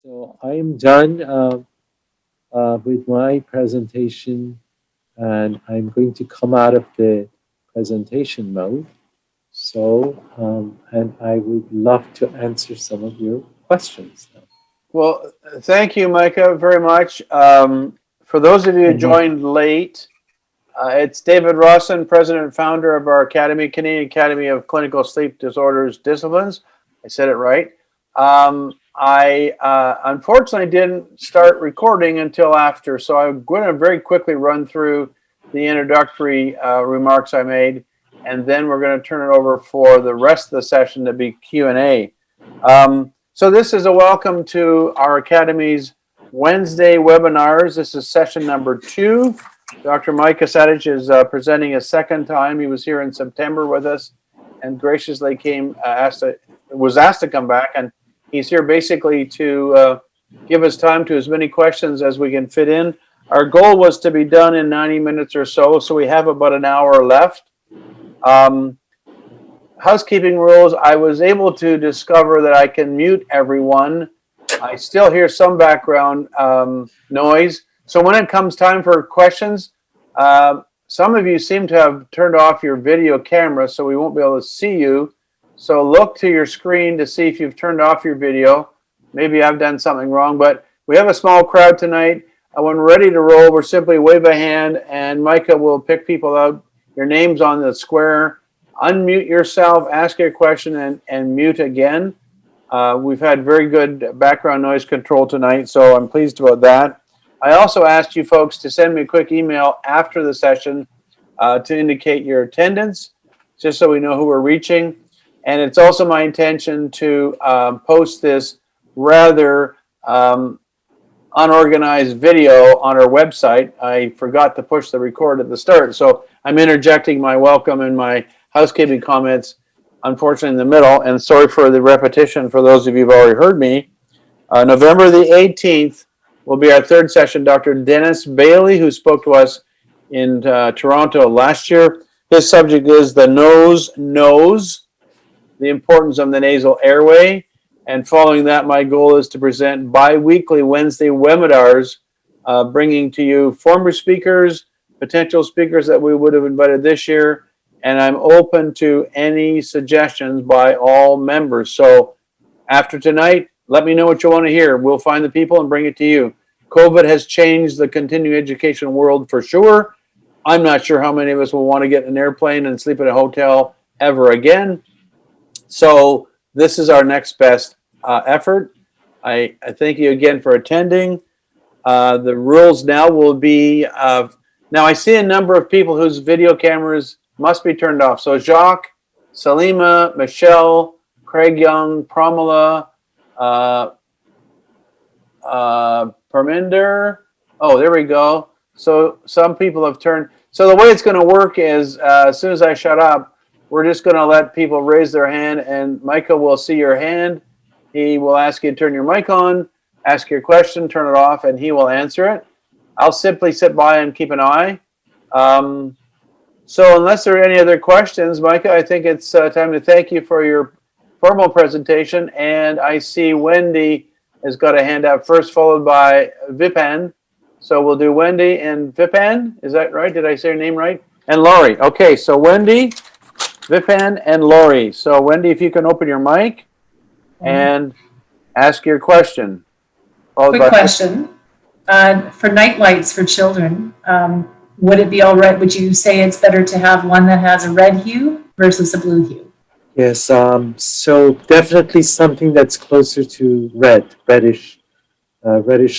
So I'm done with my presentation, and I'm going to come out of the presentation mode. So, and I would love to answer some of your questions now. Well, thank you, Micah, very much. For those of you who joined late, it's David Rawson, president and founder of our academy, Canadian Academy of Clinical Sleep Disorders Disciplines. I said it right. I unfortunately didn't start recording until after, so I'm going to very quickly run through the introductory remarks I made, and then we're going to turn it over for the rest of the session to be Q&A. So this is a welcome to our Academy's Wednesday webinars. This is session number 2. Dr. Micah Sadigh is presenting a second time. He was here in September with us and graciously was asked to come back, and he's here basically to give us time to as many questions as we can fit in. Our goal was to be done in 90 minutes or so, so we have about an hour left. Housekeeping rules, I was able to discover that I can mute everyone. I still hear some background noise. So when it comes time for questions, some of you seem to have turned off your video camera, so we won't be able to see you. So look to your screen to see if you've turned off your video. Maybe I've done something wrong, but we have a small crowd tonight. When we're ready to roll, we're simply wave a hand and Micah will pick people out. Your name's on the square. Unmute yourself, ask your question, and mute again. We've had very good background noise control tonight, so I'm pleased about that. I also asked you folks to send me a quick email after the session to indicate your attendance, just so we know who we're reaching. And it's also my intention to post this rather unorganized video on our website. I forgot to push the record at the start, so I'm interjecting my welcome and my housekeeping comments, unfortunately, in the middle, and sorry for the repetition for those of you who've already heard me. November the 18th will be our third session. Dr. Dennis Bailey, who spoke to us in Toronto last year. His subject is the nose knows, the importance of the nasal airway. And following that, my goal is to present bi-weekly Wednesday webinars, bringing to you former speakers, potential speakers that we would have invited this year, and I'm open to any suggestions by all members. So after tonight, let me know what you want to hear. We'll find the people and bring it to you. COVID has changed the continuing education world for sure. I'm not sure how many of us will want to get in an airplane and sleep in a hotel ever again. So this is our next best effort. I thank you again for attending. The rules now will be, now I see a number of people whose video cameras must be turned off. So Jacques, Salima, Michelle, Craig Young, Pramila, Parminder. Oh, there we go. So some people have turned. So the way it's going to work is as soon as I shut up, we're just going to let people raise their hand, and Micah will see your hand. He will ask you to turn your mic on, ask your question, turn it off, and he will answer it. I'll simply sit by and keep an eye. So unless there are any other questions, Micah, I think it's time to thank you for your formal presentation. And I see Wendy has got a hand up first, followed by Vipan. So we'll do Wendy and Vipan. Is that right? Did I say your name right? And Laurie. Okay, so Wendy, Vipan, and Laurie. So Wendy, if you can open your mic and ask your question. Quick question. For night lights for children, would it be all right? Would you say it's better to have one that has a red hue versus a blue hue? Yes, so definitely something that's closer to reddish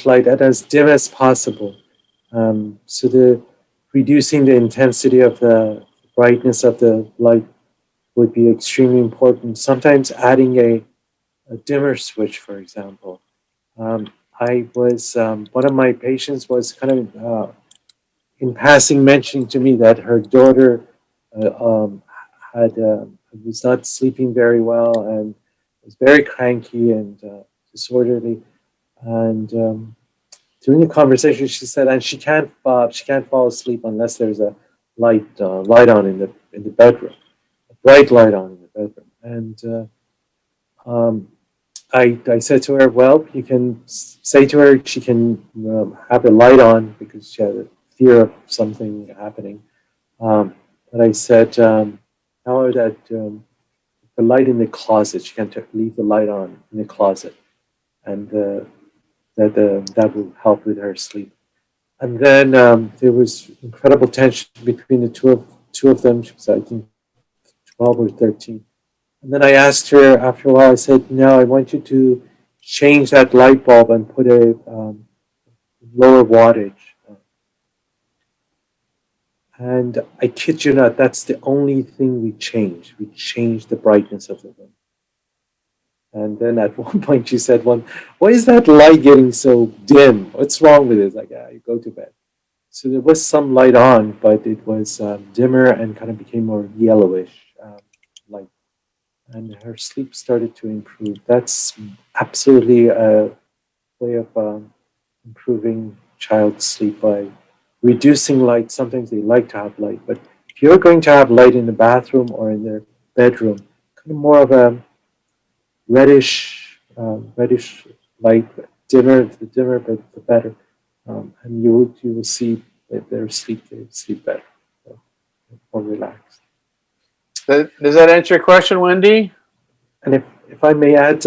light, and as dim as possible. So the reducing the intensity of the brightness of the light would be extremely important. Sometimes adding a dimmer switch, for example. I was, one of my patients was kind of in passing mentioning to me that her daughter was not sleeping very well and was very cranky and disorderly. And during the conversation, she said, and she can't fall asleep unless there's a light on in the bedroom, a bright light on in the bedroom. And I said to her, well, you can say to her she can have the light on because she had a fear of something happening. But I said, tell her that the light in the closet, she can leave the light on in the closet, and that will help with her sleep. And then there was incredible tension between the two of them. She was, I think, 12 or 13. And then I asked her after a while, I said, no, I want you to change that light bulb and put a lower wattage. And I kid you not, that's the only thing we changed. We changed the brightness of the room. And then at one point she said, "Well, why is that light getting so dim? What's wrong with it?" Like, you go to bed. So there was some light on, but it was dimmer and kind of became more yellowish light. And her sleep started to improve. That's absolutely a way of improving child's sleep by reducing light. Sometimes they like to have light, but if you're going to have light in the bathroom or in their bedroom, kind of more of a reddish light, dimmer, the dimmer, but the better. And you will see that they sleep better, so more relaxed. Does that answer your question, Wendy? And if I may add,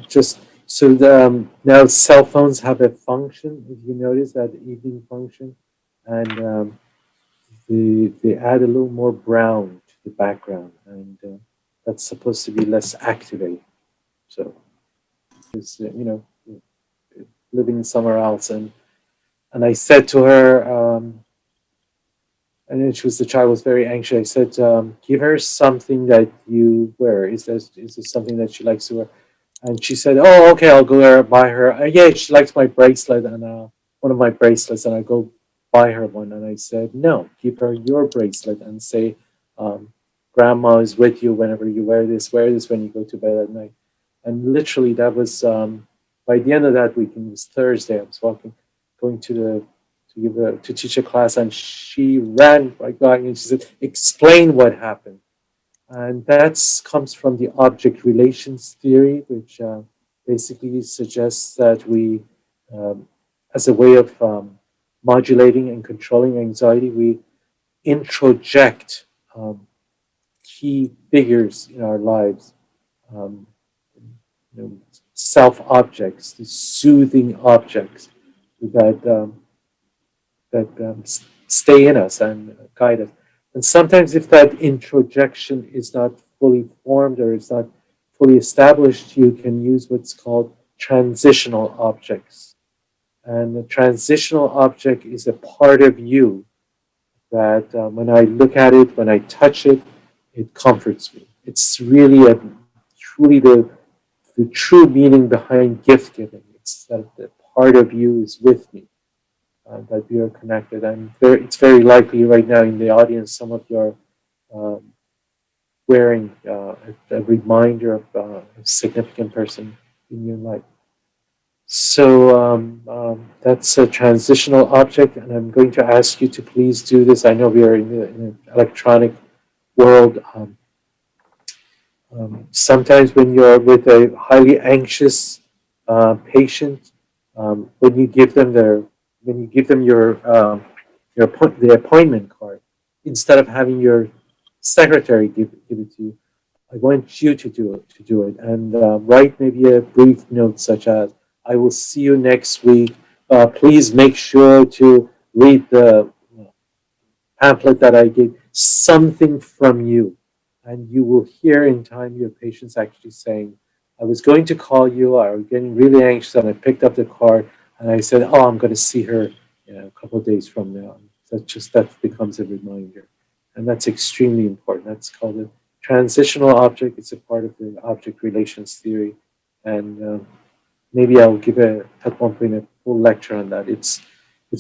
just so now cell phones have a function. If you notice that evening function, and they add a little more brown to the background, and that's supposed to be less activating. So, because living somewhere else, and I said to her, and then the child was very anxious. I said, give her something that you wear. Is this something that she likes to wear? And she said, oh, okay, I'll go there, buy her. Yeah, she likes my bracelet and one of my bracelets, and I go buy her one. And I said, no, give her your bracelet and say, grandma is with you whenever you wear this when you go to bed at night. And literally that was, by the end of that week, and it was Thursday, I was going to teach a class, and she ran right by me and she said, explain what happened. And that comes from the object relations theory, which basically suggests that we, as a way of modulating and controlling anxiety, we introject key figures in our lives, um, self-objects, the soothing objects that stay in us and guide us. And sometimes if that introjection is not fully formed or it's not fully established, you can use what's called transitional objects. And the transitional object is a part of you that when I look at it, when I touch it, it comforts me. It's really truly the true meaning behind gift giving. It's that the part of you is with me. That we are connected, and it's very likely right now in the audience some of you are wearing a reminder of a significant person in your life. So that's a transitional object, and I'm going to ask you to please do this. I know we are in an electronic world. Sometimes when you're with a highly anxious patient, when you give them the appointment card, instead of having your secretary give it to you, I want you to do it, and write maybe a brief note such as, "I will see you next week. Please make sure to read the pamphlet that I gave." Something from you, and you will hear in time your patients actually saying, "I was going to call you. I was getting really anxious, and I picked up the card, and I said, oh, I'm going to see her a couple of days from now." That becomes a reminder, and that's extremely important. That's called a transitional object. It's a part of the object relations theory, and maybe I'll give at one point a full lecture on that. It's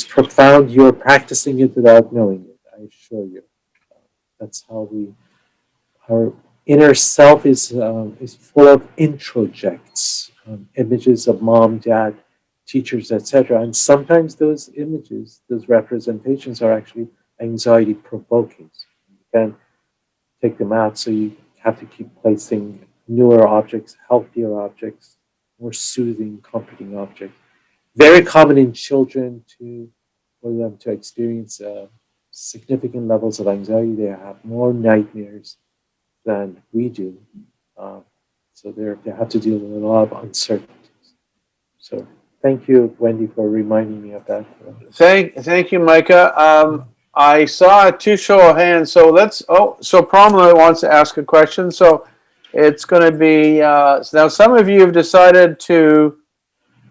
profound. You're practicing it without knowing it, I assure you. That's how our inner self is full of introjects, images of mom, dad, teachers, etc. And sometimes those images, those representations are actually anxiety provoking. So you can't take them out, so you have to keep placing newer objects, healthier objects, more soothing, comforting object. Very common in children for them to experience significant levels of anxiety. They have more nightmares than we do. So they have to deal with a lot of uncertainties. So thank you, Wendy, for reminding me of that. Thank you, Micah. I saw 2 show of hands, so so Pramila wants to ask a question. So it's going to be, now some of you have decided to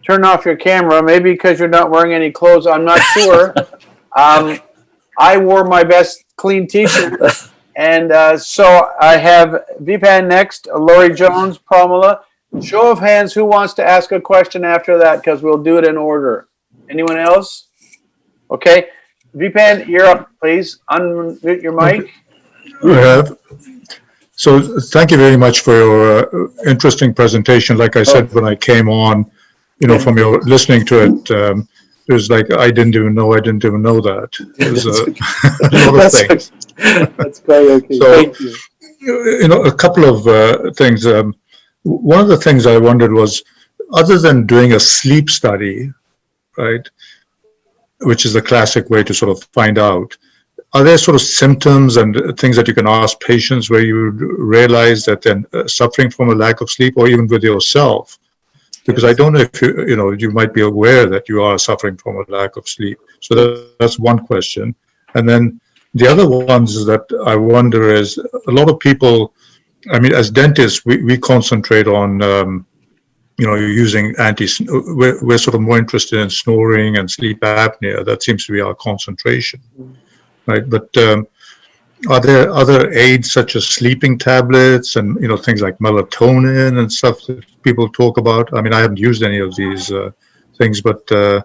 turn off your camera, maybe because you're not wearing any clothes, I'm not sure. I wore my best clean t-shirt, and so I have VPAN next, Laurie Jones, Pramila. Show of hands, who wants to ask a question after that, because we'll do it in order. Anyone else? Okay. VPAN, you're up, please. Unmute your mic. So thank you very much for your interesting presentation. Like I said, when I came on, from your listening to it, it was like, I didn't even know that. It was a lot of things. That's quite okay. So, thank you. A couple of things. One of the things I wondered was, other than doing a sleep study, right, which is the classic way to sort of find out, are there sort of symptoms and things that you can ask patients where you realize that they're suffering from a lack of sleep, or even with yourself? Because I don't know if you might be aware that you are suffering from a lack of sleep. So that's one question. And then the other ones that I wonder is, a lot of people, I mean, as dentists, we concentrate on using we're sort of more interested in snoring and sleep apnea. That seems to be our concentration, right? But are there other aids such as sleeping tablets and things like melatonin and stuff that people talk about? I mean, I haven't used any of these things, but I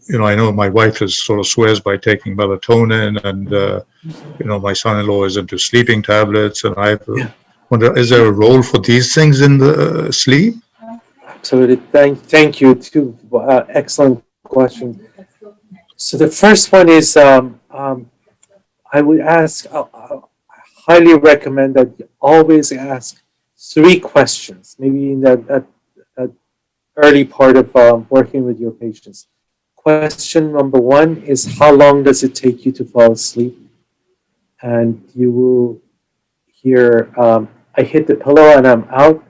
know my wife is sort of swears by taking melatonin, and my son-in-law is into sleeping tablets, and I wonder, is there a role for these things in the sleep? Absolutely. Thank you. 2 excellent questions. So the first one is, I would ask, I highly recommend that you always ask 3 questions, maybe in that early part of working with your patients. Question number 1 is, how long does it take you to fall asleep? And you will hear, I hit the pillow and I'm out,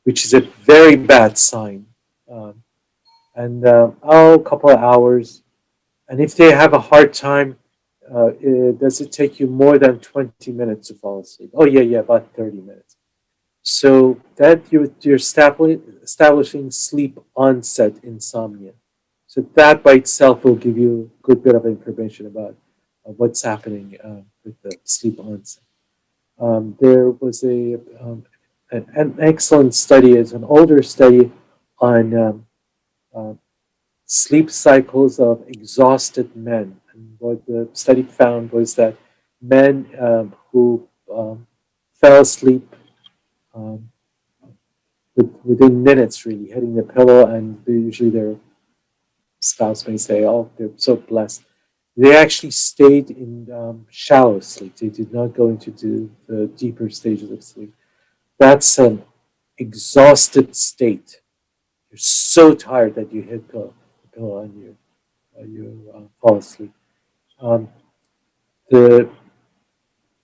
which is a very bad sign. A couple of hours. And if they have a hard time, does it take you more than 20 minutes to fall asleep? Oh, yeah, about 30 minutes. So that you're establishing sleep onset insomnia. So that by itself will give you a good bit of information about what's happening with the sleep onset. There was an excellent study, it's an older study on sleep cycles of exhausted men. And what the study found was that men who fell asleep within minutes, really, hitting the pillow, and usually their spouse may say, oh, they're so blessed. They actually stayed in shallow sleep. They did not go into the deeper stages of sleep. That's an exhausted state. You're so tired that you hit the pillow and you fall asleep. The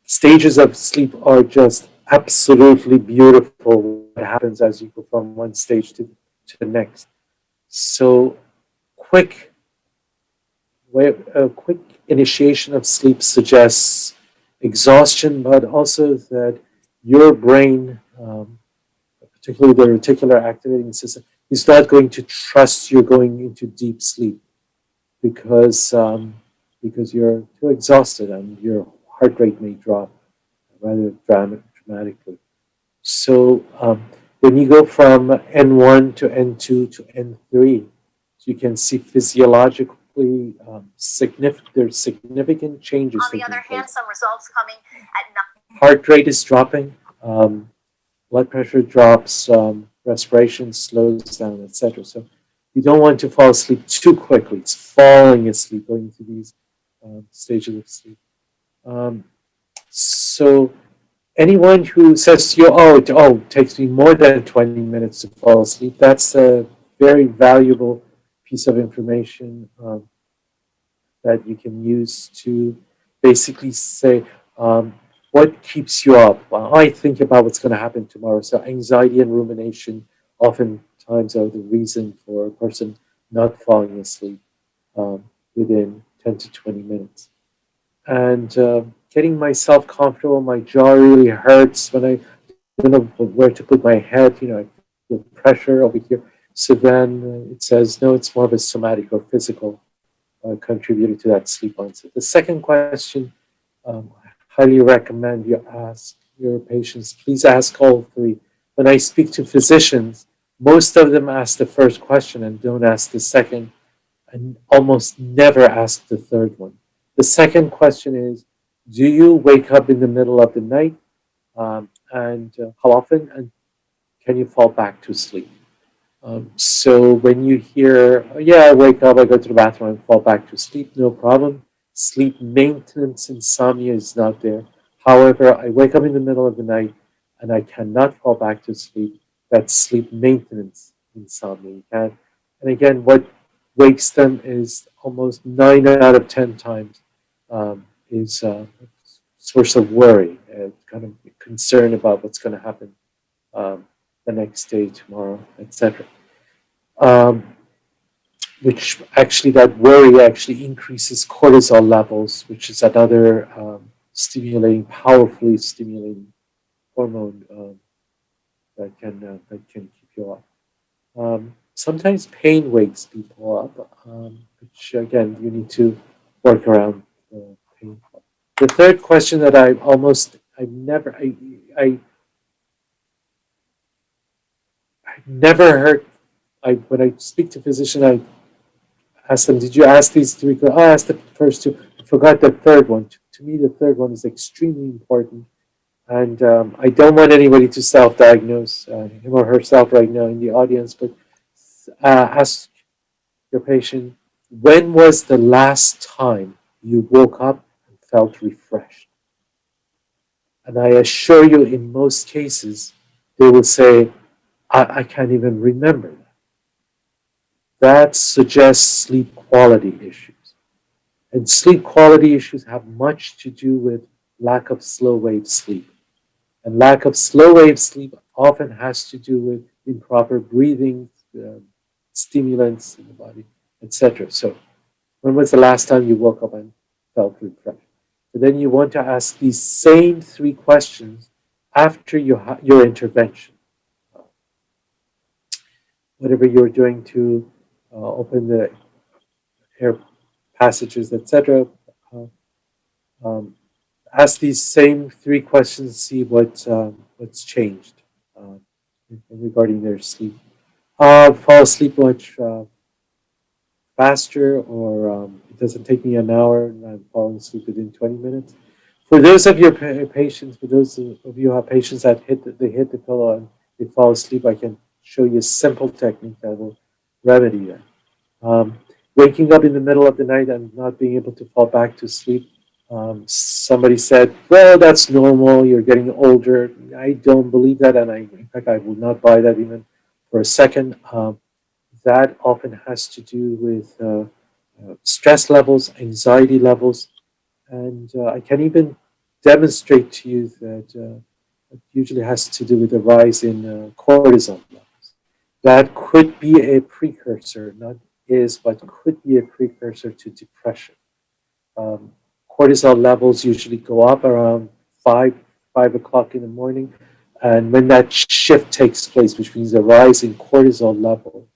stages of sleep are just absolutely beautiful. What happens as you go from one stage to the next. So a quick initiation of sleep suggests exhaustion, but also that your brain, particularly the reticular activating system, is not going to trust you're going into deep sleep because you're too exhausted and your heart rate may drop rather dramatically. So when you go from N1 to N2 to N3, you can see physiologically there's significant changes. On the other hand, some results coming at 9. Heart rate is dropping, blood pressure drops, respiration slows down, etc. So you don't want to fall asleep too quickly. It's falling asleep, going through these stages of sleep. So anyone who says to you, it takes me more than 20 minutes to fall asleep, that's a very valuable piece of information that you can use to basically say, what keeps you up? Well, I think about what's going to happen tomorrow. So anxiety and rumination oftentimes are the reason for a person not falling asleep within 10 to 20 minutes. And getting myself comfortable, my jaw really hurts when I don't know where to put my head, I feel pressure over here. So then it says, no, it's more of a somatic or physical contributor to that sleep onset. The second question, I highly recommend you ask your patients, please ask all three. When I speak to physicians, most of them ask the first question and don't ask the second, and almost never ask the third one. The second question is, do you wake up in the middle of the night? And how often? And can you fall back to sleep? So when you hear, I wake up, I go to the bathroom, and fall back to sleep, no problem. Sleep maintenance insomnia is not there. However, I wake up in the middle of the night and I cannot fall back to sleep. That's sleep maintenance insomnia. You can't. And again, what wakes them is almost 9 out of 10 times is a source of worry, kind of concern about what's going to happen the next day, tomorrow, etc. Which actually, that worry actually increases cortisol levels, which is another powerfully stimulating hormone that can keep you up. Sometimes pain wakes people up, which again, you need to work around the pain. The third question that I've never heard. When I speak to physicians, I ask them, did you ask these three? I asked the first two. I forgot the third one. To me, the third one is extremely important. And I don't want anybody to self-diagnose him or herself right now in the audience, but ask your patient, when was the last time you woke up and felt refreshed? And I assure you, in most cases, they will say, I can't even remember that. That suggests sleep quality issues. And sleep quality issues have much to do with lack of slow wave sleep. And lack of slow wave sleep often has to do with improper breathing, stimulants in the body, etc. So, when was the last time you woke up and felt refreshed? And then you want to ask these same three questions after your intervention. Whatever you're doing to open the air passages, etc. Ask these same three questions, see what's changed regarding their sleep. Fall asleep much faster, or it doesn't take me an hour and I'm falling asleep within 20 minutes. For those of your patients, for those of you who have patients that hit the pillow and they fall asleep, I can show you a simple technique that will remedy that. Waking up in the middle of the night and not being able to fall back to sleep. Somebody said, well, that's normal, you're getting older. I don't believe that, and in fact, I will not buy that even for a second. That often has to do with stress levels, anxiety levels, and I can even demonstrate to you that it usually has to do with a rise in cortisol levels. That could be a precursor, not is, but could be a precursor to depression. Cortisol levels usually go up around 5 o'clock in the morning, and when that shift takes place, which means a rise in cortisol level,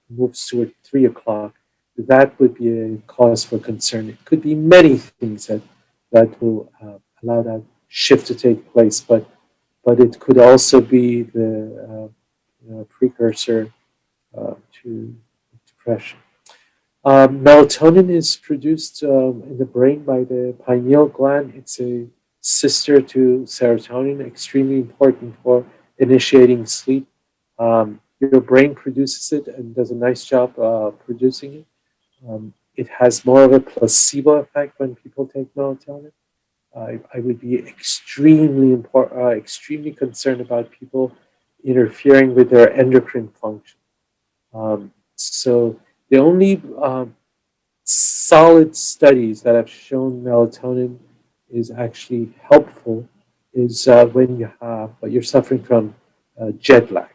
moves toward 3 o'clock, that would be a cause for concern. It could be many things that will allow that shift to take place, but it could also be the precursor to depression. Melatonin is produced in the brain by the pineal gland. It's a sister to serotonin, extremely important for initiating sleep. Your brain produces it and does a nice job producing it. It has more of a placebo effect when people take melatonin. I would be extremely concerned about people interfering with their endocrine function. So the only solid studies that have shown melatonin is actually helpful is when you're suffering from jet lag.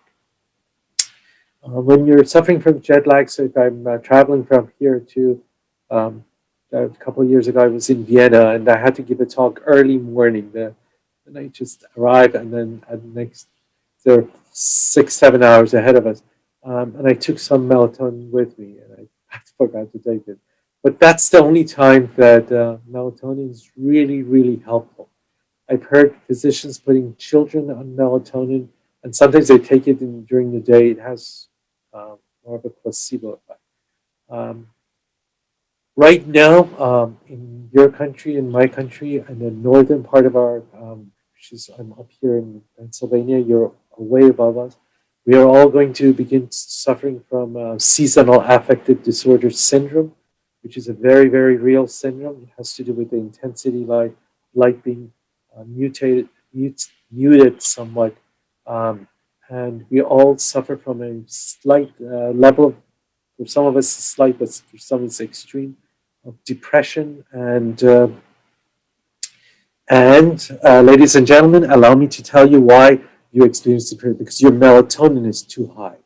When you're suffering from jet lag, so if I'm traveling from here to a couple of years ago, I was in Vienna and I had to give a talk early morning. And I just arrived, and then at the next, they're 6, 7 hours ahead of us. And I took some melatonin with me, and I forgot to take it. But that's the only time that melatonin is really, really helpful. I've heard physicians putting children on melatonin, and sometimes they take it during the day. It has more of a placebo effect. Right now, in your country, in my country, and the northern part of our, which is I'm up here in Pennsylvania, you're way above us. We are all going to begin suffering from seasonal affective disorder syndrome, which is a very, very real syndrome. It has to do with the intensity light being muted somewhat. And we all suffer from a slight level of, for some of us slight, but for some it's extreme, of depression. And ladies and gentlemen, allow me to tell you why you experience depression, because your melatonin is too high.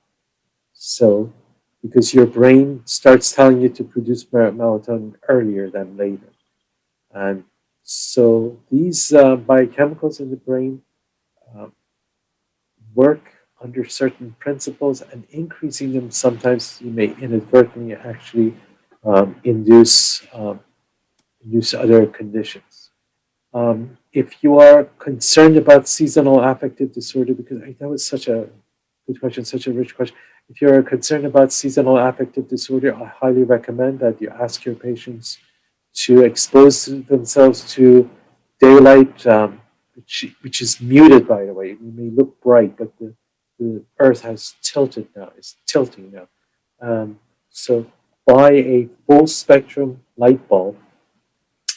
So, because your brain starts telling you to produce melatonin earlier than later. And so these biochemicals in the brain work under certain principles, and increasing them sometimes you may inadvertently actually induce other conditions. If you are concerned about seasonal affective disorder, because that was such a good question, such a rich question. If you're concerned about seasonal affective disorder, I highly recommend that you ask your patients to expose themselves to daylight, which is muted, by the way. It may look bright, but the earth has tilted now. It's tilting now. So buy a full spectrum light bulb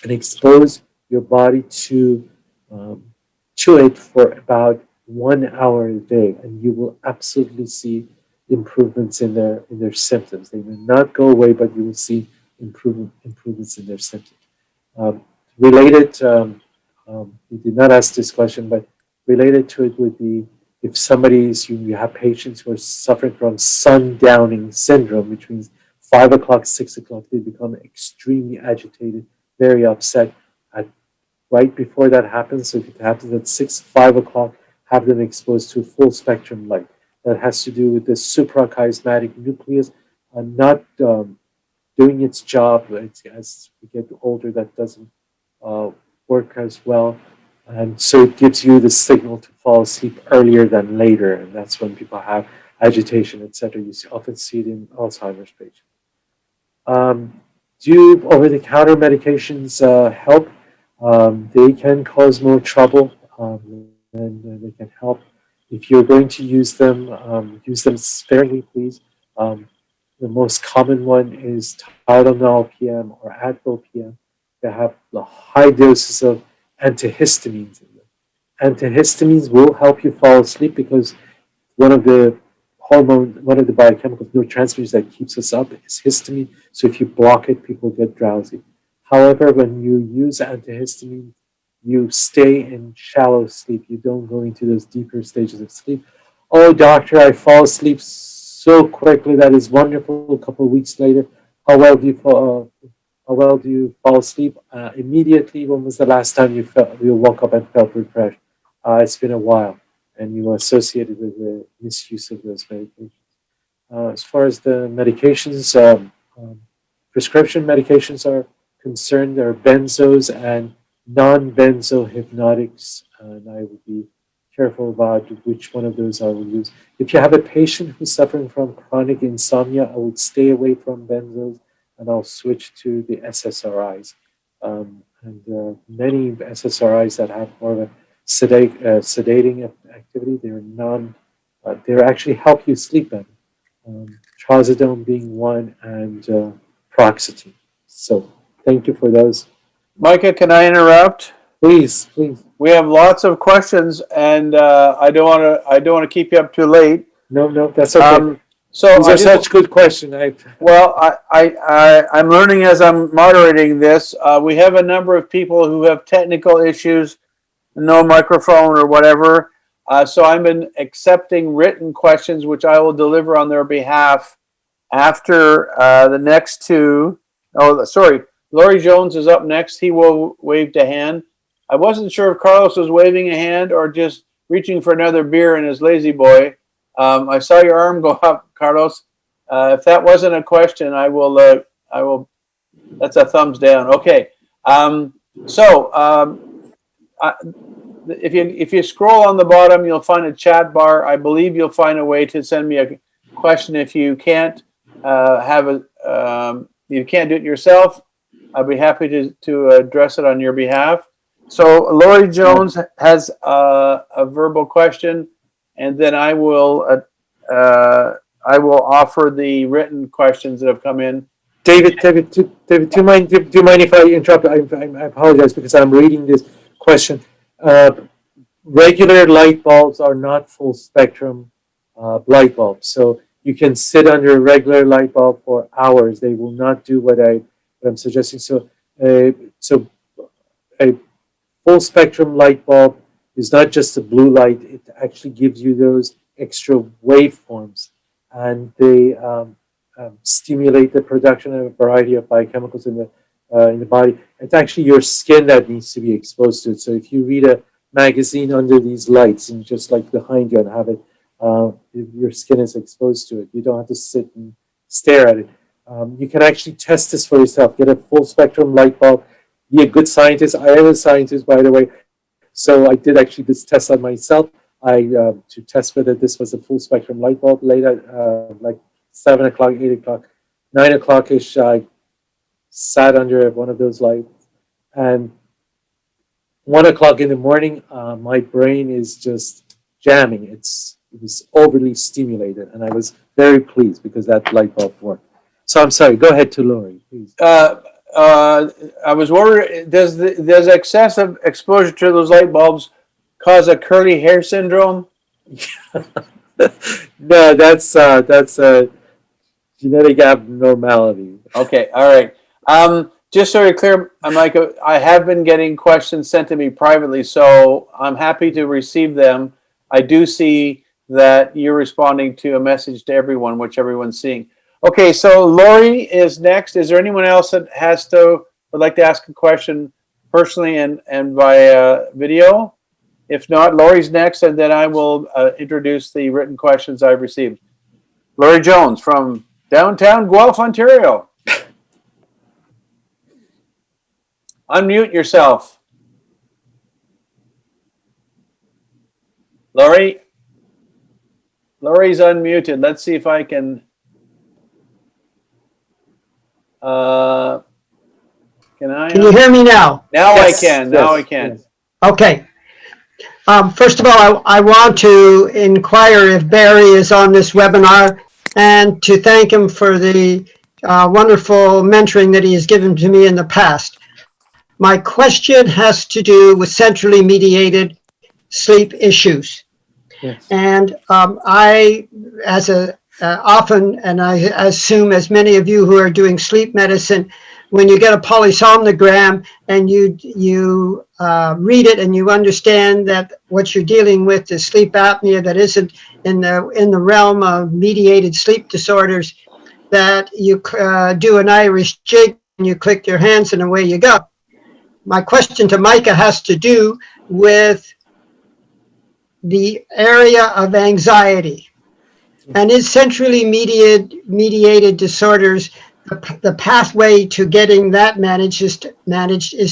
and expose your body to it for about 1 hour a day, and you will absolutely see improvements in their symptoms. They will not go away, but you will see improvements in their symptoms. Related, we did not ask this question, but related to it would be if you have patients who are suffering from sundowning syndrome, which means 5 o'clock, 6 o'clock, they become extremely agitated, very upset. Right before that happens, so if it happens at 5 o'clock, have them exposed to full spectrum light. That has to do with the suprachiasmatic nucleus not doing its job. As we get older, that doesn't work as well. And so it gives you the signal to fall asleep earlier than later. And that's when people have agitation, etc. You often see it in Alzheimer's patients. Do over-the-counter medications help? They can cause more trouble, and they can help. If you're going to use them sparingly, please. The most common one is Tylenol PM or Advil PM. They have the high doses of antihistamines in them. Antihistamines will help you fall asleep because one of the biochemical neurotransmitters that keeps us up is histamine. So if you block it, people get drowsy. However, when you use antihistamine, you stay in shallow sleep. You don't go into those deeper stages of sleep. Oh, doctor, I fall asleep so quickly. That is wonderful. A couple of weeks later, how well do you fall asleep? Immediately. When was the last time you woke up and felt refreshed? It's been a while, and you were associated with the misuse of those medications. As far as the medications, prescription medications are concerned, there are benzos and non-benzo hypnotics, and I would be careful about which one of those I will use. If you have a patient who's suffering from chronic insomnia, I would stay away from benzos, and I'll switch to the SSRIs. Many SSRIs that have more of a sedating activity, they actually help you sleep better. Trazodone being one, and paroxetine. So thank you for those. Micah, can I interrupt? Please, please. We have lots of questions, and I don't want to keep you up too late. No, that's okay. So These are such good questions. I'm learning as I'm moderating this. We have a number of people who have technical issues, no microphone or whatever. So I've been accepting written questions, which I will deliver on their behalf after the next two. Oh, sorry. Laurie Jones is up next. He will wave a hand. I wasn't sure if Carlos was waving a hand or just reaching for another beer in his lazy boy. I saw your arm go up, Carlos. If that wasn't a question, I will. That's a thumbs down. Okay. If you scroll on the bottom, you'll find a chat bar. I believe you'll find a way to send me a question if you can't you can't do it yourself. I'd be happy to address it on your behalf. So Laurie Jones has a verbal question, and then I will offer the written questions that have come in. David, do you mind if I interrupt? I apologize because I'm reading this question. Regular light bulbs are not full spectrum light bulbs, so you can sit under a regular light bulb for hours. They will not do what I'm suggesting. So a full spectrum light bulb is not just a blue light. It actually gives you those extra waveforms, and they stimulate the production of a variety of biochemicals in the body. It's actually your skin that needs to be exposed to it. So if you read a magazine under these lights and just like behind you and have it, your skin is exposed to it. You don't have to sit and stare at it. You can actually test this for yourself. Get a full spectrum light bulb. Be a good scientist. I am a scientist, by the way. So I did actually this test on myself. To test whether this was a full spectrum light bulb late at like 7 o'clock, 8 o'clock, 9 o'clock-ish. I sat under one of those lights, and 1 o'clock in the morning, my brain is just jamming. It was overly stimulated, and I was very pleased because that light bulb worked. So I'm sorry. Go ahead to Laurie, please. I was wondering, does excessive exposure to those light bulbs cause a curly hair syndrome? No, that's a genetic abnormality. Okay, all right. Just so you're clear, Micah, I have been getting questions sent to me privately, so I'm happy to receive them. I do see that you're responding to a message to everyone, which everyone's seeing. Okay, so Laurie is next. Is there anyone else that would like to ask a question personally and via video? If not, Laurie's next, and then I will introduce the written questions I've received. Laurie Jones from downtown Guelph, Ontario. Unmute yourself. Laurie? Laurie's unmuted. Let's see if I can... Can you hear me now? Now Yes, I can. Now I can. Yes. Okay. First of all, I want to inquire if Barry is on this webinar and to thank him for the wonderful mentoring that he has given to me in the past. My question has to do with centrally mediated sleep issues. Yes. And I, as often, and I assume as many of you who are doing sleep medicine, when you get a polysomnogram and you read it and you understand that what you're dealing with is sleep apnea that isn't in the realm of mediated sleep disorders, that you do an Irish jig and you click your hands and away you go. My question to Micah has to do with the area of anxiety. And is centrally mediated disorders the pathway to getting that managed is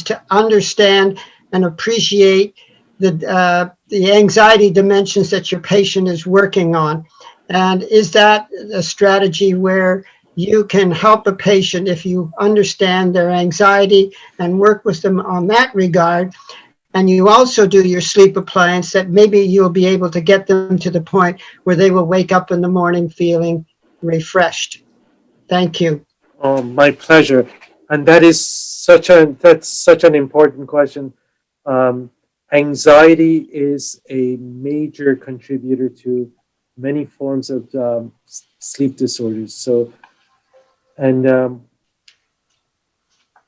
to understand and appreciate the anxiety dimensions that your patient is working on? And is that a strategy where you can help a patient if you understand their anxiety and work with them on that regard? And you also do your sleep appliance that maybe you'll be able to get them to the point where they will wake up in the morning feeling refreshed. Thank you. Oh, my pleasure. And that's such an important question. Anxiety is a major contributor to many forms of sleep disorders. So, and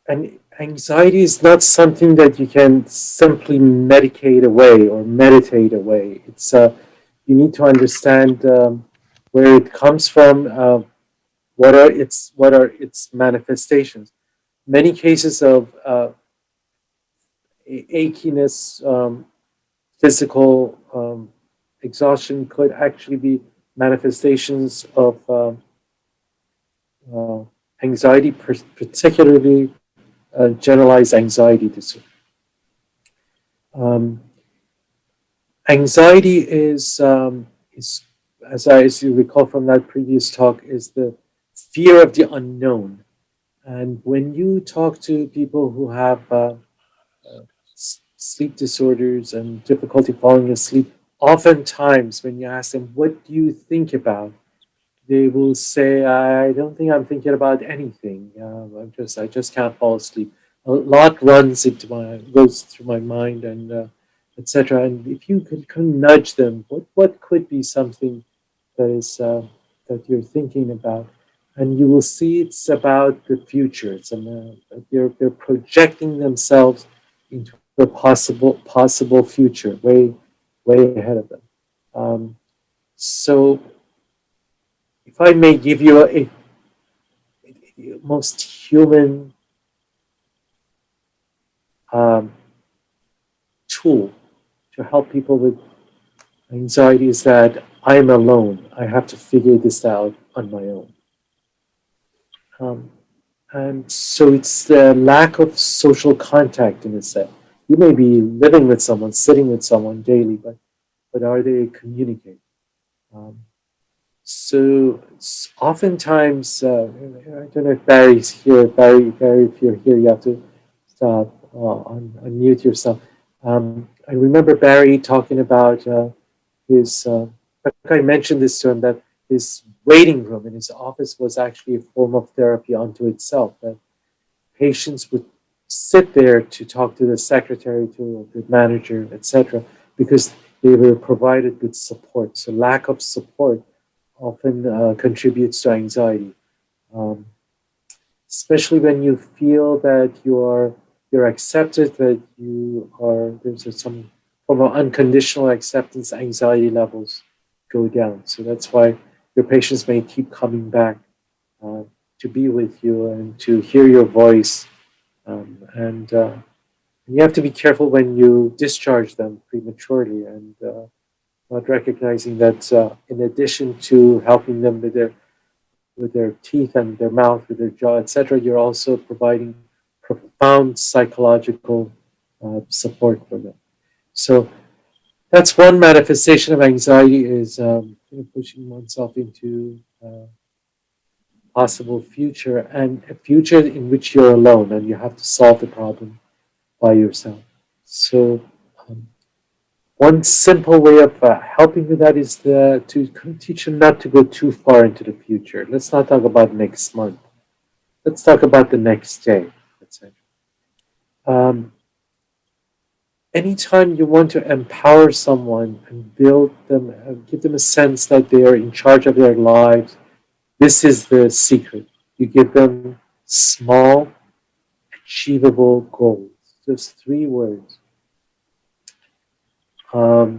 and anxiety is not something that you can simply medicate away or meditate away. It's you need to understand where it comes from. What are its manifestations? Many cases of achiness, physical exhaustion could actually be manifestations of anxiety, particularly generalized anxiety disorder. Um, Anxiety is as you recall from that previous talk, is the fear of the unknown. And when you talk to people who have sleep disorders and difficulty falling asleep, oftentimes when you ask them, what do you think about? They will say, I don't think I'm thinking about anything. I just can't fall asleep. A lot goes through my mind, and etc. And if you can nudge them, what could be something that is that you're thinking about, and you will see it's about the future. They're projecting themselves into a possible future, way ahead of them. So, if I may give you a most human um, tool to help people with anxiety, is that I'm alone. I have to figure this out on my own. And so it's the lack of social contact in a sense. You may be living with someone, sitting with someone daily, but are they communicating? Um, so oftentimes, I don't know if Barry's here. Barry, if you're here, you have to stop, unmute yourself. I remember Barry talking about his. I mentioned this to him, that his waiting room in his office was actually a form of therapy unto itself. That patients would sit there to talk to the secretary, to the manager, etc., because they were provided with support. So lack of support often contributes to anxiety, um, especially when you feel that you're accepted, that there's some form of unconditional acceptance. Anxiety levels go down. So that's why your patients may keep coming back to be with you and to hear your voice. And you have to be careful when you discharge them prematurely, and not recognizing that in addition to helping them with their teeth and their mouth, with their jaw, etc., you're also providing profound psychological support for them. So that's one manifestation of anxiety, is pushing oneself into possible future, and a future in which you're alone and you have to solve the problem by yourself. So one simple way of helping with that is to teach them not to go too far into the future. Let's not talk about next month. Let's talk about the next day, etc. Anytime you want to empower someone and build them, give them a sense that they are in charge of their lives, this is the secret. You give them small, achievable goals. Just 3 words. I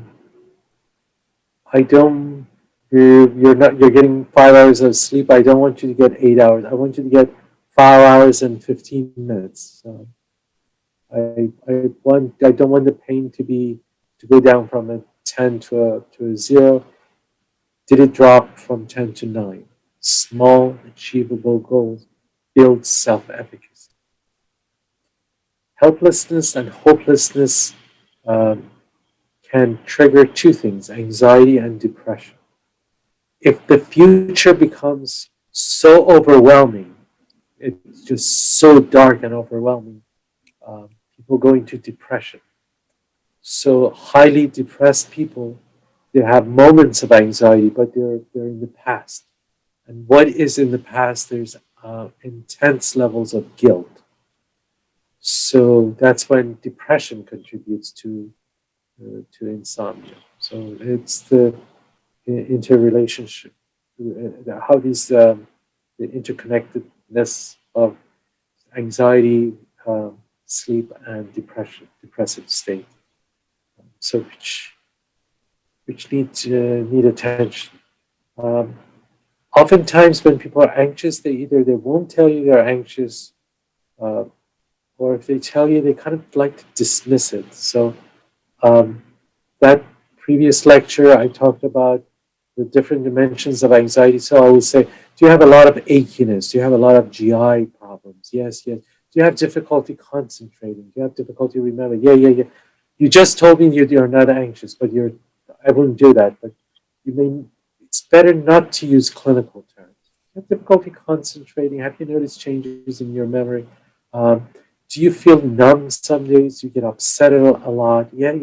don't. You're getting 5 hours of sleep. I don't want you to get 8 hours. I want you to get 5 hours and 15 minutes. I don't want the pain to go down from a 10 to a 0. Did it drop from 10 to 9? Small, achievable goals build self-efficacy. Helplessness and hopelessness can trigger 2 things: anxiety and depression. If the future becomes so overwhelming, it's just so dark and overwhelming, people go into depression. So highly depressed people, they have moments of anxiety, but they're in the past. And what is in the past? There's intense levels of guilt. So that's when depression contributes to insomnia. So it's the interrelationship, how these the interconnectedness of anxiety, sleep, and depressive state. So which need attention. Oftentimes, when people are anxious, they won't tell you they're anxious, or if they tell you, they kind of like to dismiss it. So that previous lecture, I talked about the different dimensions of anxiety. So I would say, do you have a lot of achiness? Do you have a lot of GI problems? Yes, yes. Do you have difficulty concentrating? Do you have difficulty remembering? Yeah. You just told me you're not anxious, but I wouldn't do that. But it's better not to use clinical terms. You have difficulty concentrating. Have you noticed changes in your memory? Do you feel numb some days? You get upset a lot? Yeah.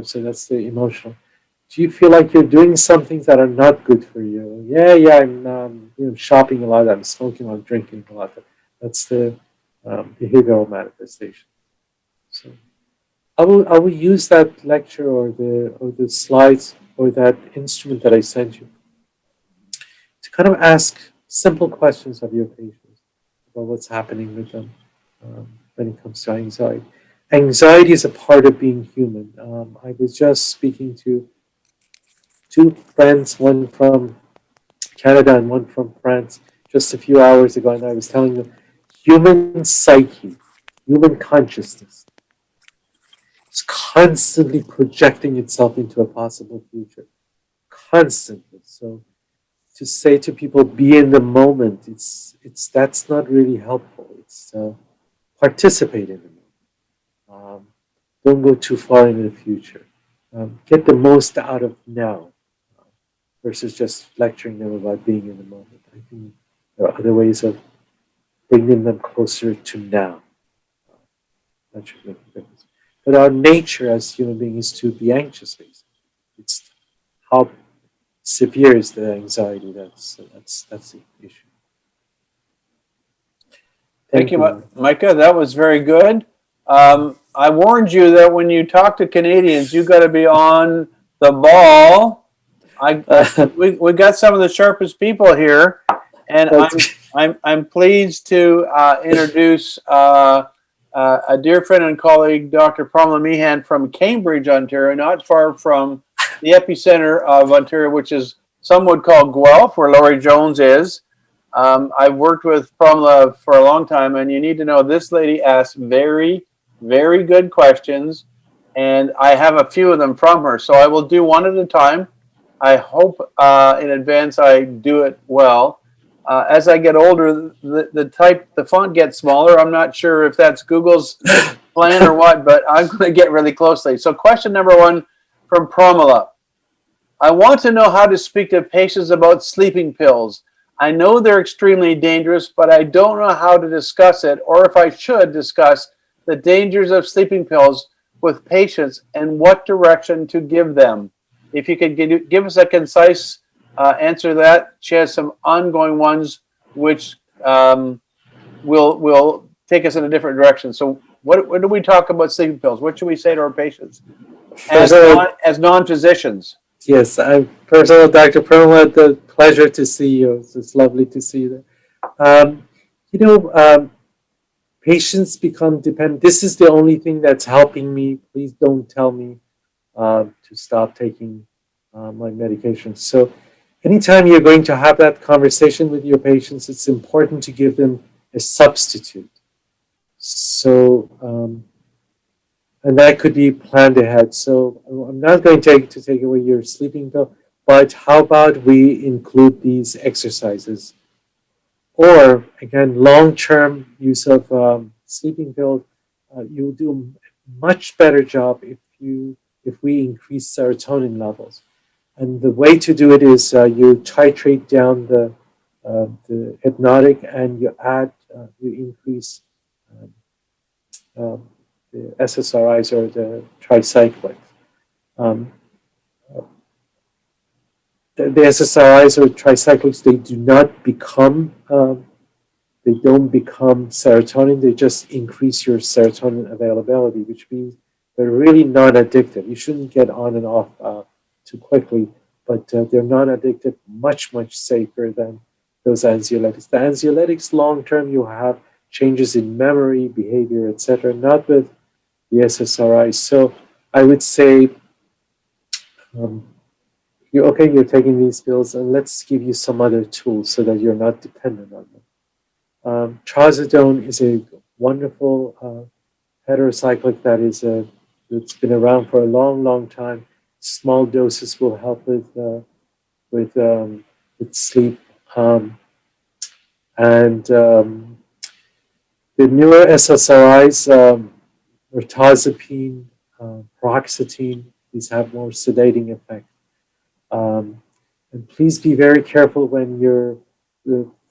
So that's the emotional. Do you feel like you're doing some things that are not good for you? Yeah. I'm shopping a lot. I'm smoking. I'm drinking a lot. That's the behavioral manifestation. So I will use that lecture or the slides or that instrument that I sent you to kind of ask simple questions of your patients about what's happening with them when it comes to anxiety. Anxiety is a part of being human. I was just speaking to two friends, one from Canada and one from France, just a few hours ago, and I was telling them human psyche, human consciousness is constantly projecting itself into a possible future. Constantly. So to say to people, be in the moment, that's not really helpful. It's participate in the moment. Don't go too far into the future. Get the most out of now versus just lecturing them about being in the moment. I think there are other ways of bringing them closer to now. That should make a difference. But our nature as human beings is to be anxious, basically. It's how severe is the anxiety. That's the issue. Thank you, Micah. That was very good. I warned you that when you talk to Canadians, you got to be on the ball. We got some of the sharpest people here, and I'm pleased to introduce a dear friend and colleague, Dr. Pramila Meehan from Cambridge, Ontario, not far from the epicenter of Ontario, which is some would call Guelph, where Laurie Jones is. I've worked with Pramila for a long time, and you need to know this lady asks very, very good questions, and I have a few of them from her. So I will do one at a time. I hope in advance I do it well. As I get older, the font gets smaller. I'm not sure if that's Google's plan or what, but I'm going to get really closely. So question number one from Pramila. I want to know how to speak to patients about sleeping pills. I know they're extremely dangerous, but I don't know how to discuss it or if I should discuss the dangers of sleeping pills with patients and what direction to give them. If you could give us a concise answer to that. She has some ongoing ones which will take us in a different direction. So what do we talk about sleeping pills? What should we say to our patients as non-physicians? Yes, first of all, Dr. Pramila, the pleasure to see you. It's lovely to see you there. Patients become dependent. This is the only thing that's helping me. Please don't tell me to stop taking my medication. So anytime you're going to have that conversation with your patients, it's important to give them a substitute. So, and that could be planned ahead. So I'm not going to take away your sleeping pill, but how about we include these exercises? Or again, long-term use of sleeping pills, you'll do a much better job if we increase serotonin levels. And the way to do it is you titrate down the hypnotic and you increase the SSRIs or the tricyclics. The SSRIs or tricyclics, they do not become they don't become serotonin, they just increase your serotonin availability, which means they're really non-addictive. You shouldn't get on and off too quickly, but they're non-addictive, much, much safer than those anxiolytics. The anxiolytics, long-term, you have changes in memory, behavior, etc., not with the SSRIs. So I would say, you're taking these pills, and let's give you some other tools so that you're not dependent on them. Trazodone is a wonderful heterocyclic that is it's been around for a long, long time. Small doses will help with sleep, and the newer SSRIs, mirtazapine, paroxetine, these have more sedating effect. And please be very careful when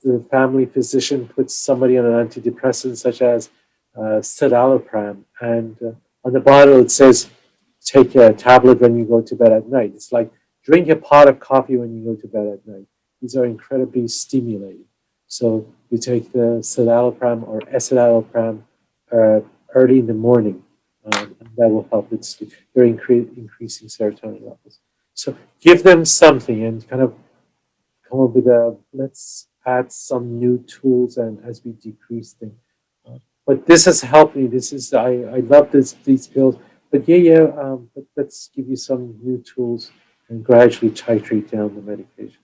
the family physician puts somebody on an antidepressant such as citalopram, and on the bottle it says take a tablet when you go to bed at night. It's like drink a pot of coffee when you go to bed at night. These are incredibly stimulating. So you take the citalopram or escitalopram early in the morning, and that will help with sleep. You're increasing serotonin levels. So give them something and kind of come up with let's add some new tools and as we decrease things. But this has helped me. I love these pills. But but let's give you some new tools and gradually titrate down the medication.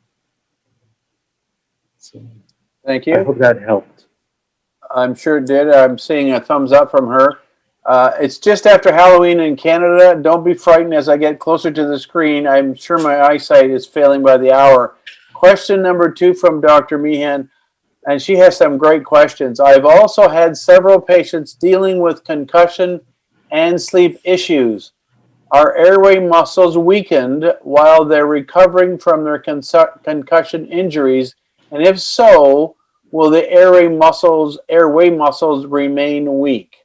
So Thank you. I hope that helped. I'm sure it did. I'm seeing a thumbs up from her. It's just after Halloween in Canada. Don't be frightened as I get closer to the screen. I'm sure my eyesight is failing by the hour. Question number 2 from Dr. Meehan, and she has some great questions. I've also had several patients dealing with concussion and sleep issues. Are airway muscles weakened while they're recovering from their concussion injuries? And if so, will the airway muscles remain weak?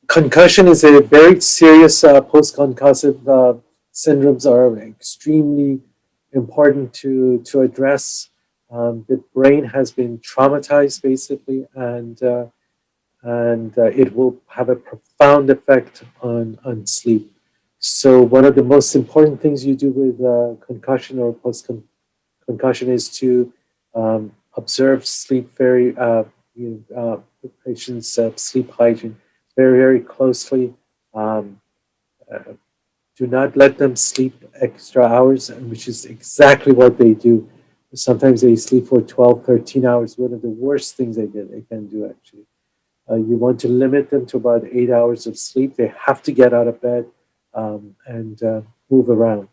Concussion is a very serious post-concussive syndromes are extremely important to address. The brain has been traumatized basically, and it will have a profound effect on sleep. So one of the most important things you do with concussion or post-concussion is to observe sleep the patient's sleep hygiene very, very closely. Do not let them sleep extra hours, which is exactly what they do. Sometimes they sleep for 12, 13 hours. One of the worst things they can do, actually. You want to limit them to about 8 hours of sleep. They have to get out of bed and move around.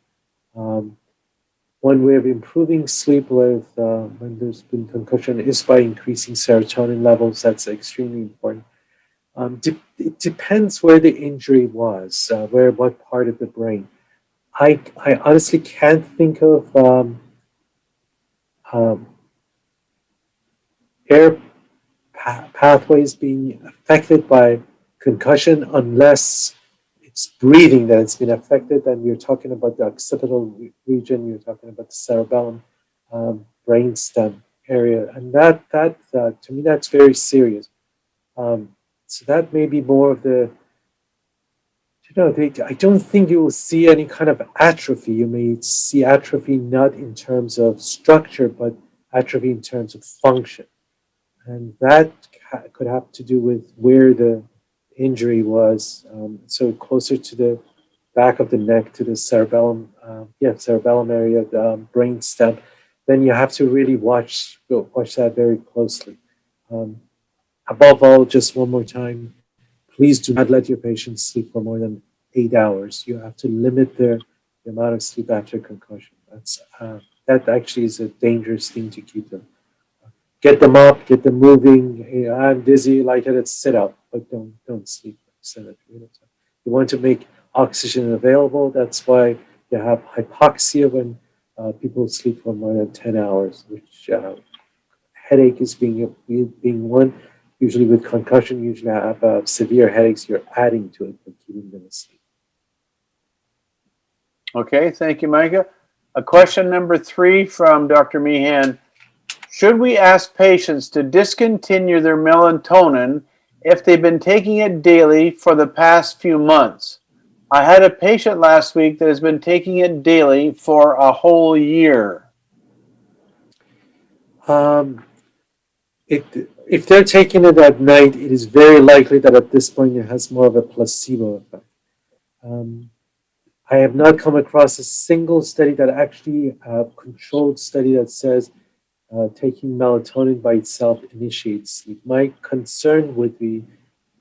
One way of improving sleep when there's been concussion is by increasing serotonin levels. That's extremely important. It depends where the injury was, what part of the brain. I honestly can't think of air pathways being affected by concussion unless it's breathing that it's been affected, and you're talking about the occipital region, you're talking about the cerebellum, brainstem area, and that to me that's very serious. So that may be more of the, I don't think you will see any kind of atrophy. You may see atrophy not in terms of structure, but atrophy in terms of function. And that could have to do with where the injury was. So closer to the back of the neck, to the cerebellum, cerebellum area, the brainstem. Then you have to really watch that very closely. Above all, just one more time, please do not let your patients sleep for more than 8 hours. You have to limit the amount of sleep after concussion. That actually is a dangerous thing to keep them. Get them up, get them moving. Hey, I'm dizzy, lightheaded, sit up, but don't sleep. You want to make oxygen available. That's why you have hypoxia when people sleep for more than 10 hours, which headache is being one. Usually with concussion, usually have severe headaches. You're adding to it by keeping them asleep. Okay, thank you, Micah. Question number 3 from Dr. Meehan. Should we ask patients to discontinue their melatonin if they've been taking it daily for the past few months? I had a patient last week that has been taking it daily for a whole year. If they're taking it at night, it is very likely that at this point it has more of a placebo effect. I have not come across a single study that actually controlled study that says taking melatonin by itself initiates sleep. My concern would be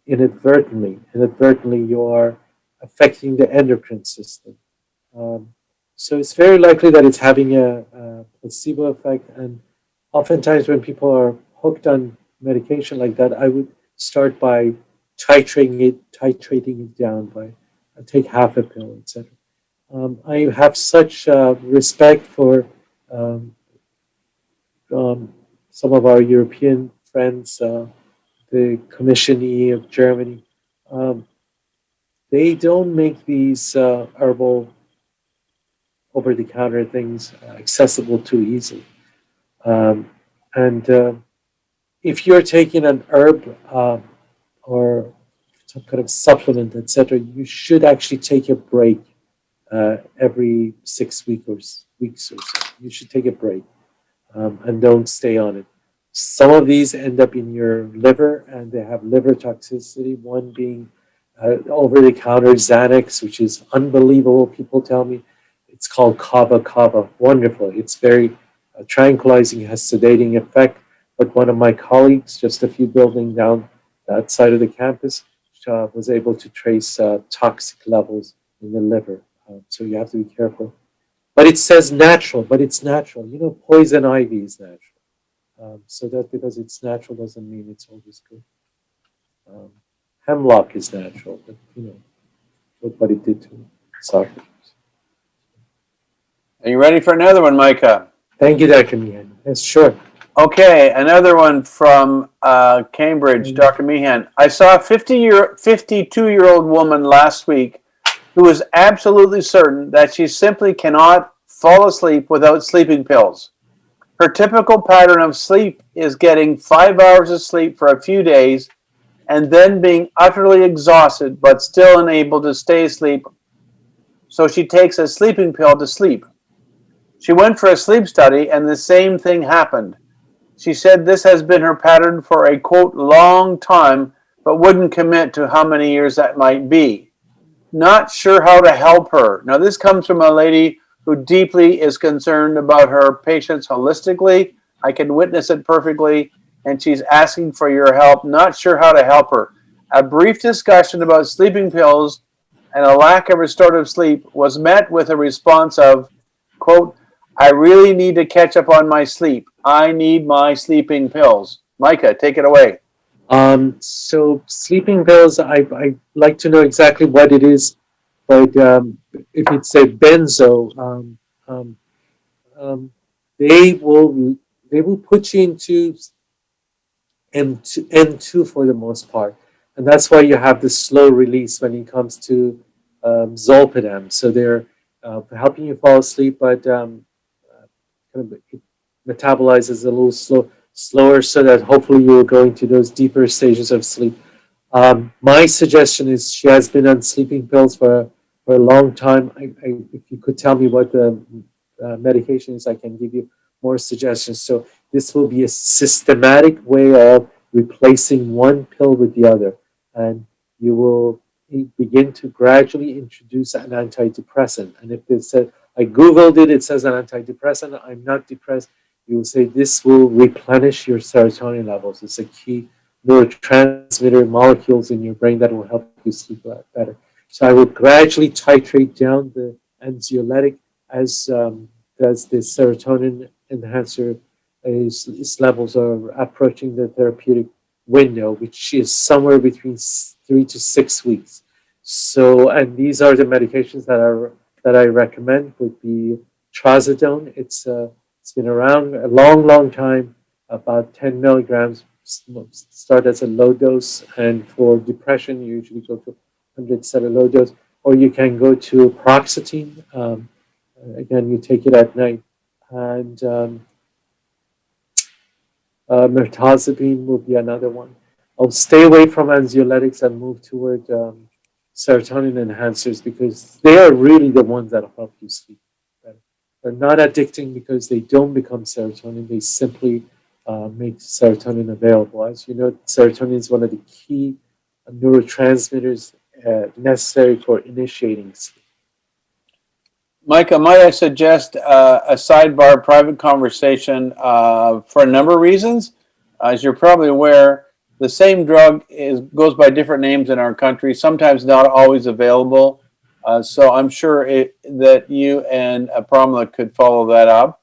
inadvertently you are affecting the endocrine system. So it's very likely that it's having a placebo effect. And oftentimes when people are hooked on medication like that, I would start by titrating it down by take half a pill, etc. I have such respect for some of our European friends, the Commission of Germany. They don't make these herbal over-the-counter things accessible too easily. And if you're taking an herb or some kind of supplement, etc., you should actually take a break every 6 weeks or so. You should take a break and don't stay on it. Some of these end up in your liver and they have liver toxicity, one being over-the-counter Xanax, which is unbelievable. People tell me it's called Kava Kava. Wonderful. It's very tranquilizing, has sedating effect. But one of my colleagues, just a few buildings down that side of the campus, was able to trace toxic levels in the liver. So you have to be careful. But it says natural, but it's natural. You know, poison ivy is natural. So that because it's natural doesn't mean it's always good. Hemlock is natural, but you know, look what it did to Socrates. Are you ready for another one, Micah? Thank you, Dr. Meehan. Yes, sure. Okay, another one from Cambridge, Dr. Meehan. I saw a 52-year-old woman last week who is absolutely certain that she simply cannot fall asleep without sleeping pills. Her typical pattern of sleep is getting 5 hours of sleep for a few days and then being utterly exhausted but still unable to stay asleep. So she takes a sleeping pill to sleep. She went for a sleep study and the same thing happened. She said this has been her pattern for a, quote, long time, but wouldn't commit to how many years that might be. Not sure how to help her. Now, this comes from a lady who deeply is concerned about her patients holistically. I can witness it perfectly, and she's asking for your help. Not sure how to help her. A brief discussion about sleeping pills and a lack of restorative sleep was met with a response of, quote, I really need to catch up on my sleep. I need my sleeping pills. Micah, take it away. So sleeping pills, I like to know exactly what it is, but if it's a benzo, they will put you into N2 for the most part, and that's why you have the slow release when it comes to zolpidem. So they're helping you fall asleep, but kind of it metabolizes a little slower, so that hopefully you will go into those deeper stages of sleep. My suggestion is she has been on sleeping pills for a long time. If you could tell me what the medication is, I can give you more suggestions. So this will be a systematic way of replacing one pill with the other, and you will begin to gradually introduce an antidepressant. And if they said, I Googled it, it says an antidepressant, I'm not depressed, you will say this will replenish your serotonin levels. It's a key neurotransmitter molecules in your brain that will help you sleep better. So I will gradually titrate down the anxiolytic as the serotonin enhancer its levels are approaching the therapeutic window, which is somewhere between 3 to 6 weeks. So, and these are the medications that I recommend would be trazodone. It's been around a long time, about 10 milligrams. Start as a low dose, and for depression, you usually go to 100 at a low dose, or you can go to paroxetine. Again, you take it at night, and Mirtazapine will be another one. I'll stay away from anxiolytics and move toward serotonin enhancers because they are really the ones that help you sleep better. They're not addicting because they don't become serotonin. They simply make serotonin available. As you know, serotonin is one of the key neurotransmitters necessary for initiating sleep. Micah, might I suggest a sidebar private conversation for a number of reasons? As you're probably aware, the same drug goes by different names in our country, sometimes not always available. So I'm sure that you and Pramila could follow that up.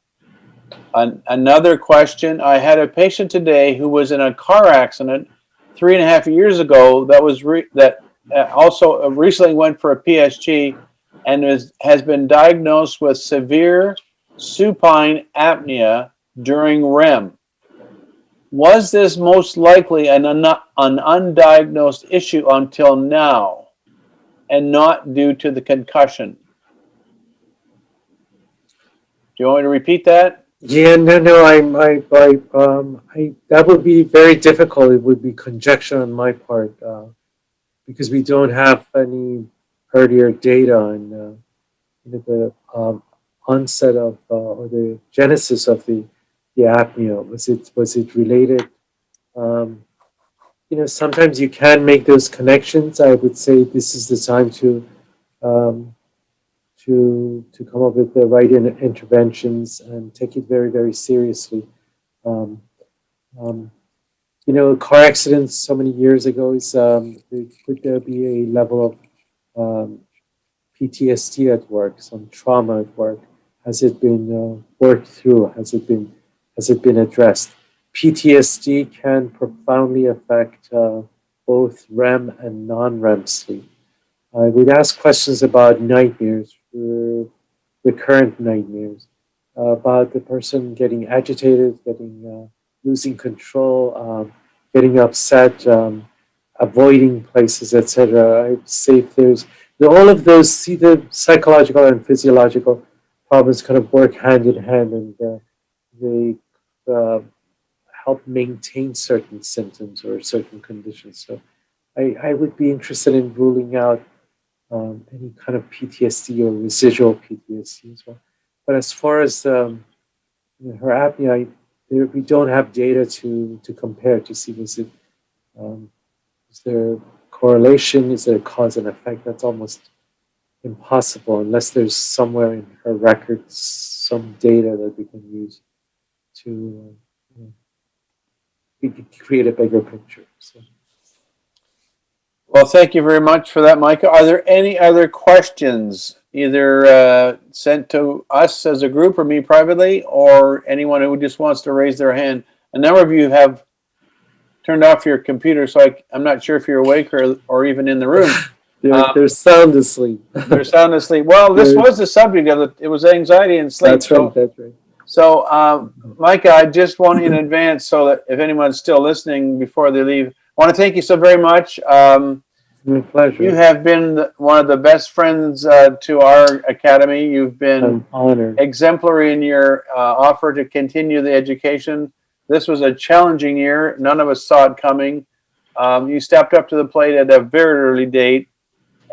Another question, I had a patient today who was in a car accident 3.5 years ago that also recently went for a PSG and has been diagnosed with severe supine apnea during REM. Was this most likely an undiagnosed issue until now and not due to the concussion? Do you want me to repeat that? Yeah, no, that would be very difficult. It would be conjecture on my part because we don't have any earlier data on the onset of or the genesis of the apnea. Was it related? Sometimes you can make those connections. I would say this is the time to come up with the right interventions and take it very, very seriously. Car accidents so many years ago could there be a level of PTSD at work, some trauma at work? Has it been worked through? Has it been addressed? PTSD can profoundly affect both REM and non-REM sleep. I would ask questions about nightmares, recurrent nightmares, about the person getting agitated, losing control, getting upset, avoiding places, etc. I'd say if there's all of those, see the psychological and physiological problems kind of work hand in hand, and they help maintain certain symptoms or certain conditions. So I would be interested in ruling out any kind of PTSD or residual PTSD as well. But as far as her apnea, we don't have data to compare to see is there correlation, is there cause and effect? That's almost impossible unless there's somewhere in her records some data that we can use to create a bigger picture. So. Well, thank you very much for that, Micah. Are there any other questions, either sent to us as a group or me privately, or anyone who just wants to raise their hand? A number of you have turned off your computer, so I'm not sure if you're awake or even in the room. They're sound asleep. They're sound asleep. Well, this was the subject of it. It was anxiety and sleep. That's right. That's right. So, Micah, I just want in advance, so that if anyone's still listening before they leave, I want to thank you so very much. My pleasure. You have been one of the best friends to our academy. You've been I'm honored. Exemplary in your offer to continue the education. This was a challenging year. None of us saw it coming. You stepped up to the plate at a very early date.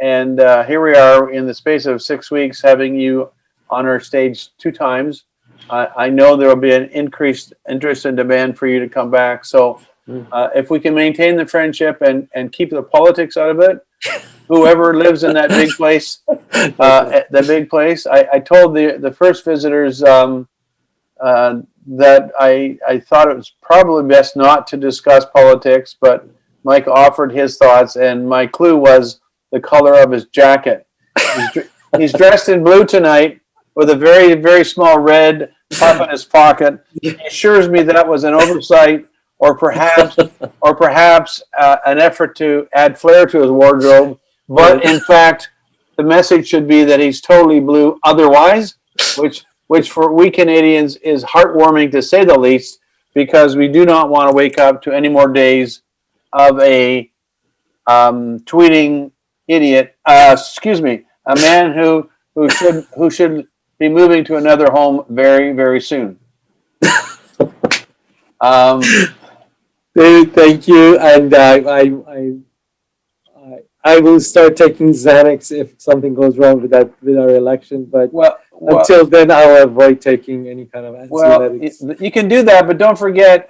And here we are in the space of 6 weeks having you on our stage 2 times. I know there will be an increased interest and demand for you to come back. So if we can maintain the friendship and keep the politics out of it, whoever lives in that big place, I told the first visitors that I thought it was probably best not to discuss politics, but Mike offered his thoughts, and my clue was the color of his jacket. He's dressed in blue tonight with a very, very small red puff in his pocket. He assures me that was an oversight, or perhaps an effort to add flair to his wardrobe. But in fact, the message should be that he's totally blue otherwise, which for we Canadians is heartwarming to say the least, because we do not want to wake up to any more days of a tweeting idiot. A man who should be moving to another home very, very soon. Thank you, and I will start taking Xanax if something goes wrong with our election. But well, until then, I'll avoid taking any kind of well, anxiolytics. you can do that, but don't forget,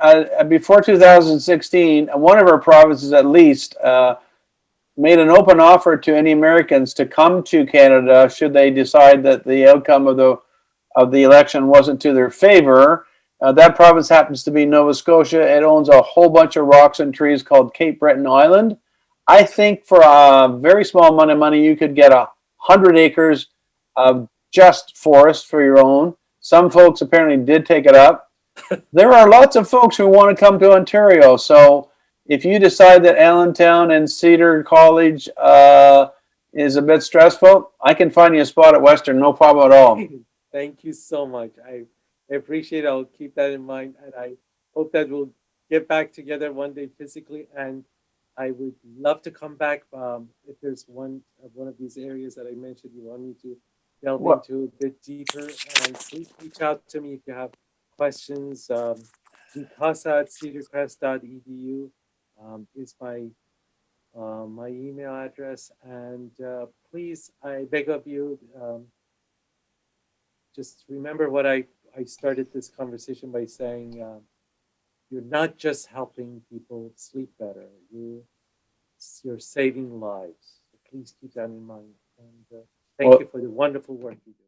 before 2016, one of our provinces at least made an open offer to any Americans to come to Canada should they decide that the outcome of the election wasn't to their favor. That province happens to be Nova Scotia. It owns a whole bunch of rocks and trees called Cape Breton Island. I think for a very small amount of money, you could get 100 acres of just forest for your own. Some folks apparently did take it up. There are lots of folks who want to come to Ontario. So if you decide that Allentown and Cedar College is a bit stressful, I can find you a spot at Western, no problem at all. Thank you so much. I appreciate it. I'll keep that in mind, and I hope that we'll get back together one day physically. And I would love to come back if there's one of these areas that I mentioned you want me to delve into a bit deeper. And please reach out to me if you have questions. Mikasa@cedarcrest.edu is my email address. And please, I beg of you, just remember what I started this conversation by saying. You're not just helping people sleep better. You're saving lives. So please keep that in mind. And thank you for the wonderful work you do.